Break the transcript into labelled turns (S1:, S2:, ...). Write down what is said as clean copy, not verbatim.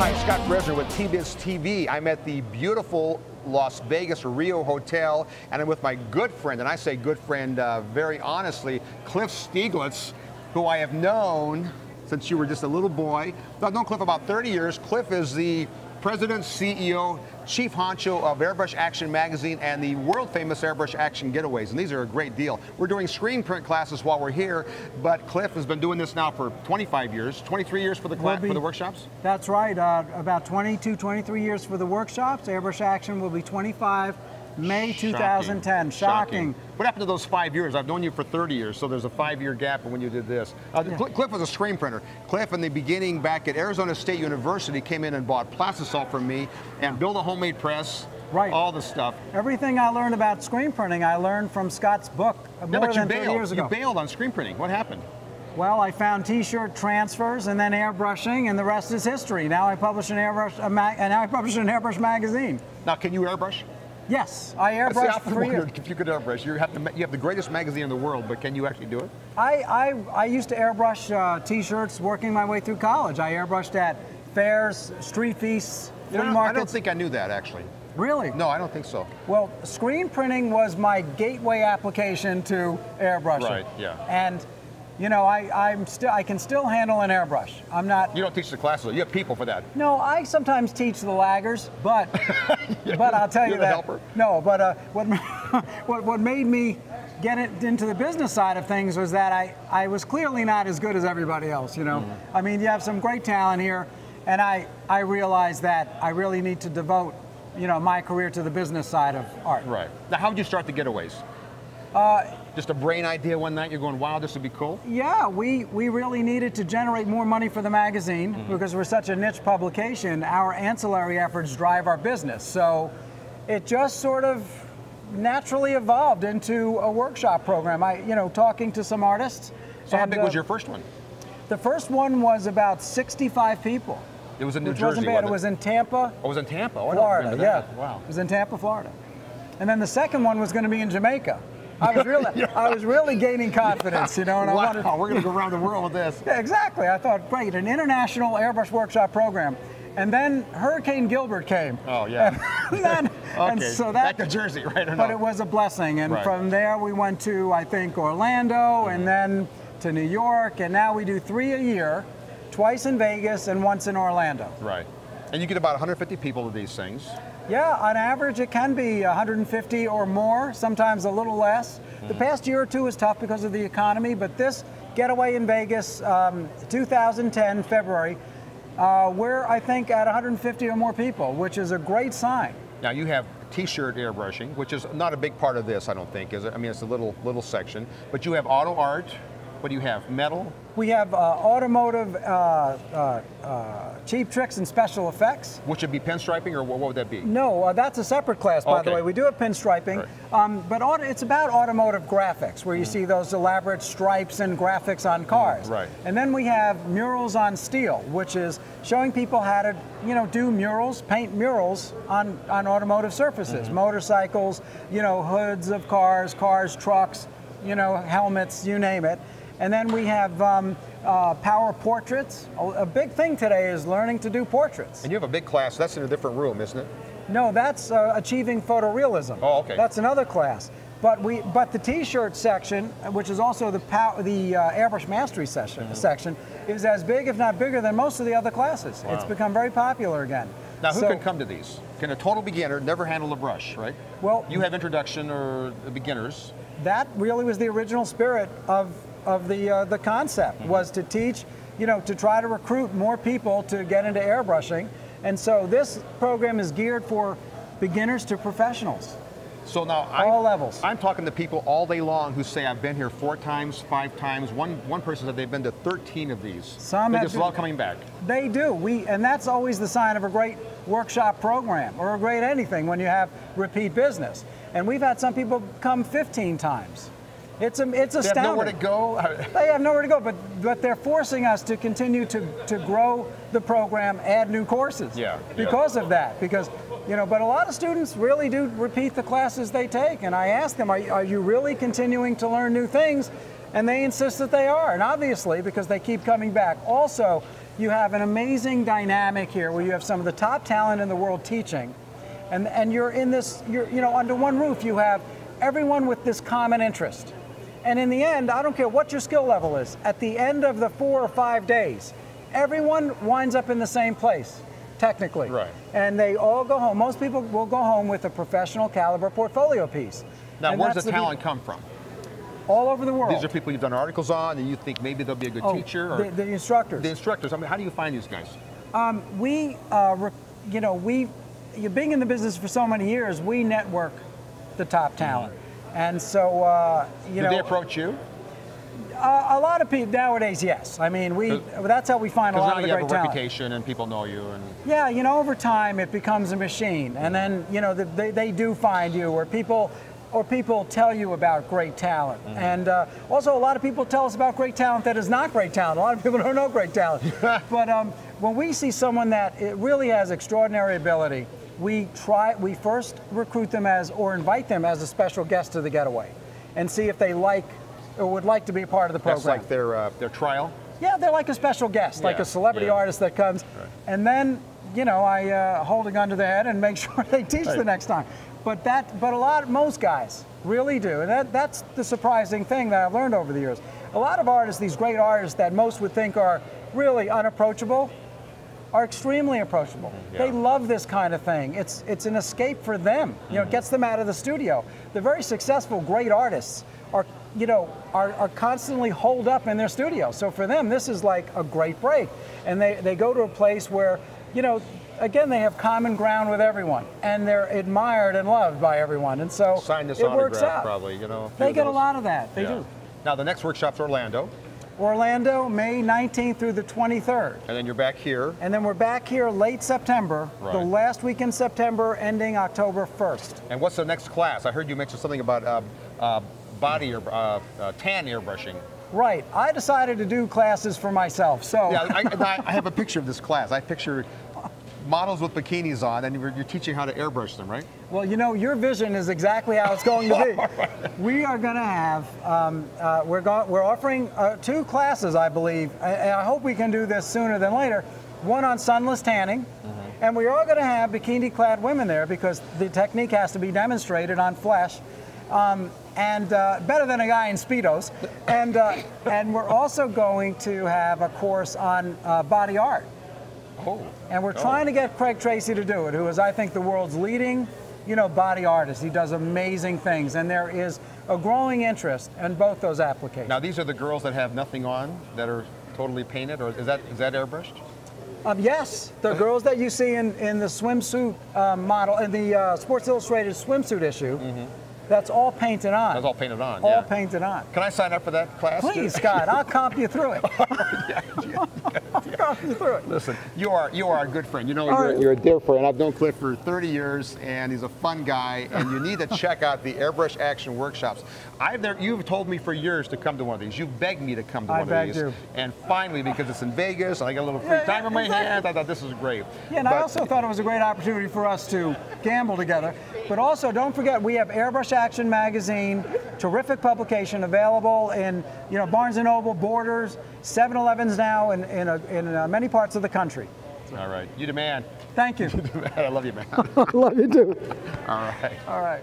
S1: Hi, Scott Fresener with T-Biz TV. I'm at the beautiful Las Vegas Rio Hotel, and I'm with my good friend, and I say good friend very honestly, Cliff Stieglitz, who I have known since you were just a little boy. I've known Cliff about 30 years. Cliff is the president, CEO, chief honcho of Airbrush Action Magazine and the world-famous Airbrush Action Getaways, and these are a great deal. We're doing screen print classes while we're here, but Cliff has been doing this now for 25 years, 23 years for the workshops?
S2: That's right, about 22, 23 years for the workshops. Airbrush Action will be 25, May 2010. Shocking.
S1: What happened to those 5 years? I've known you for 30 years, so there's a 5-year gap when you did this. Cliff was a screen printer. Cliff, in the beginning, back at Arizona State University, came in and bought plastisol from me and built a homemade press. Right. All the stuff.
S2: Everything I learned about screen printing, I learned from Scott's book more than 30 years ago.
S1: You bailed on screen printing. What happened?
S2: Well, I found T-shirt transfers and then airbrushing, and the rest is history. Now I publish an Airbrush magazine.
S1: Now, can you airbrush?
S2: Yes, I airbrushed for 3 years.
S1: If you could airbrush, you have the greatest magazine in the world, but can you actually do it?
S2: I used to airbrush T-shirts working my way through college. I airbrushed at fairs, street feasts, flea markets.
S1: I don't think I knew that, actually.
S2: Really?
S1: No, I don't think so.
S2: Well, screen printing was my gateway application to airbrushing.
S1: Right, yeah.
S2: And you know, I can still handle an airbrush. I'm not.
S1: You don't teach the classes. You have people for that.
S2: No, I sometimes teach the laggers, but but I'll tell you that.
S1: Helper?
S2: No, but what made me get into the business side of things was that I was clearly not as good as everybody else. You know, I mean, you have some great talent here, and I realized that I really need to devote, you know, my career to the business side of art.
S1: Right. Now, how did you start the Getaways? Just a brain idea one night, you're going, wow, this would be cool?
S2: Yeah, we really needed to generate more money for the magazine because we're such a niche publication. Our ancillary efforts drive our business. So it just sort of naturally evolved into a workshop program. Talking to some artists.
S1: So how big was your first one?
S2: The first one was about 65 people.
S1: It was in New Jersey,
S2: wasn't bad. It was in Tampa.
S1: Oh, it was in Tampa? Oh,
S2: Florida, yeah.
S1: Wow.
S2: It was in Tampa, Florida. And then the second one was going to be in Jamaica. I was really gaining confidence, you know, and
S1: we're going to go around the world with this.
S2: Yeah, exactly. I thought, great, an international airbrush workshop program. And then Hurricane Gilbert came.
S1: Oh, yeah.
S2: and so that,
S1: back to Jersey, right? Or
S2: but
S1: no?
S2: It was a blessing. And from there we went to, I think, Orlando, and then to New York, and now we do 3 a year, twice in Vegas and once in Orlando.
S1: Right. And you get about 150 people to these things.
S2: Yeah, on average it can be 150 or more, sometimes a little less. The past year or two is tough because of the economy, but this getaway in Vegas, 2010, February, we're, I think, at 150 or more people, which is a great sign.
S1: Now you have T-shirt airbrushing, which is not a big part of this, I don't think, is it? I mean, it's a little section. But you have auto art. What do you have? Metal?
S2: We have automotive, cheap tricks and special effects.
S1: Which would be pinstriping, or what would that be?
S2: No, that's a separate class, by the way. We do have pinstriping, but it's about automotive graphics, where you see those elaborate stripes and graphics on cars.
S1: Right.
S2: And then we have murals on steel, which is showing people how to, do murals, paint murals on automotive surfaces, motorcycles, hoods of cars, trucks, helmets, you name it. And then we have power portraits. A big thing today is learning to do portraits.
S1: And you have a big class. That's in a different room, isn't it?
S2: No, that's achieving photorealism.
S1: Oh, okay.
S2: That's another class. But the T-shirt section, which is also the Airbrush Mastery section, is as big, if not bigger, than most of the other classes. Wow. It's become very popular again.
S1: Now, who can come to these? Can a total beginner never handle a brush, right?
S2: Well,
S1: you have introduction or beginners.
S2: That really was the original spirit of the concept, was to teach, to try to recruit more people to get into airbrushing. And so this program is geared for beginners to professionals.
S1: So now
S2: all levels.
S1: I'm talking to people all day long who say, I've been here 4 times, 5 times. One person said they've been to 13 of these. They just love coming back.
S2: They do. And that's always the sign of a great workshop program, or a great anything, when you have repeat business. And we've had some people come 15 times. It's astounding.
S1: They have nowhere to go?
S2: They have nowhere to go, but they're forcing us to continue to grow the program, add new courses because of that. Because, but a lot of students really do repeat the classes they take. And I ask them, are you really continuing to learn new things? And they insist that they are. And obviously, because they keep coming back. Also, you have an amazing dynamic here where you have some of the top talent in the world teaching, and you're in this, you know, under one roof you have everyone with this common interest. And in the end, I don't care what your skill level is, at the end of the 4 or 5 days, everyone winds up in the same place, technically.
S1: Right.
S2: And they all go home. Most people will go home with a professional caliber portfolio piece.
S1: Now, where does the talent come from?
S2: All over the world.
S1: These are people you've done articles on, and you think maybe they'll be a good teacher? Or
S2: the instructors.
S1: The instructors. I mean, how do you find these guys?
S2: You're being in the business for so many years, we network the top talent. And so,
S1: Do they approach you?
S2: A lot of people nowadays, yes. I mean, that's how we find a lot of the great talent.
S1: Because now you have a reputation and people know you. And
S2: yeah, you know, over time it becomes a machine, and then you know they do find you, or people tell you about great talent, and also a lot of people tell us about great talent that is not great talent. A lot of people don't know great talent, but when we see someone that it really has extraordinary ability, we first recruit them or invite them as a special guest to the getaway, and see if they like or would like to be a part of the program.
S1: That's like their trial?
S2: Yeah, they're like a special guest, like a celebrity artist that comes, and then you know I hold a gun to their head and make sure they teach the next time. But most guys really do, and that's the surprising thing that I've learned over the years. A lot of artists, these great artists that most would think are really unapproachable, are extremely approachable. Yeah. They love this kind of thing. It's an escape for them. You know, it gets them out of the studio. The very successful, great artists are constantly holed up in their studio. So for them, this is like a great break. And they go to a place where, you know, again, they have common ground with everyone, and they're admired and loved by everyone. And so it works out.
S1: Probably, you know.
S2: They get a lot of that. They do.
S1: Now the next workshop's Orlando.
S2: Orlando, May 19th through the 23rd.
S1: And then you're back here.
S2: And then we're back here late September, the last week in September, ending October 1st.
S1: And what's the next class? I heard you mention something about body or tan airbrushing.
S2: Right. I decided to do classes for myself. So
S1: yeah, I have a picture of this class. I picture models with bikinis on, and you're teaching how to airbrush them, right?
S2: Well, you know, your vision is exactly how it's going to be. We are going to have, we're offering 2 classes, I believe, and I hope we can do this sooner than later. One on sunless tanning, and we are going to have bikini-clad women there because the technique has to be demonstrated on flesh. Better than a guy in Speedos. And we're also going to have a course on body art.
S1: Oh.
S2: And we're trying to get Craig Tracy to do it, who is, I think, the world's leading, you know, body artist. He does amazing things, and there is a growing interest in both those applications.
S1: Now, these are the girls that have nothing on, that are totally painted, or is that airbrushed?
S2: Yes, the girls that you see in the swimsuit model, in the Sports Illustrated swimsuit issue. That's all painted on.
S1: That's all painted on,
S2: All painted on.
S1: Can I sign up for that class?
S2: Please, Scott, I'll comp you through it. I'll comp you through it.
S1: Listen, you are a good friend. You know, you're a dear friend. I've known Cliff for 30 years, and he's a fun guy, and you need to check out the Airbrush Action Workshops. You've told me for years to come to one of these. You've begged me to come to one of these. I begged you. And finally, because it's in Vegas, and I got a little free time in my hands, I thought this was great.
S2: Yeah, and I also thought it was a great opportunity for us to gamble together. But also, don't forget, we have Airbrush Action magazine, terrific publication, available in Barnes & Noble, Borders, 7-Elevens now in many parts of the country.
S1: All right, you the man.
S2: Thank you.
S1: You the man. I love you, man.
S2: I love you too.
S1: All right.
S2: All right.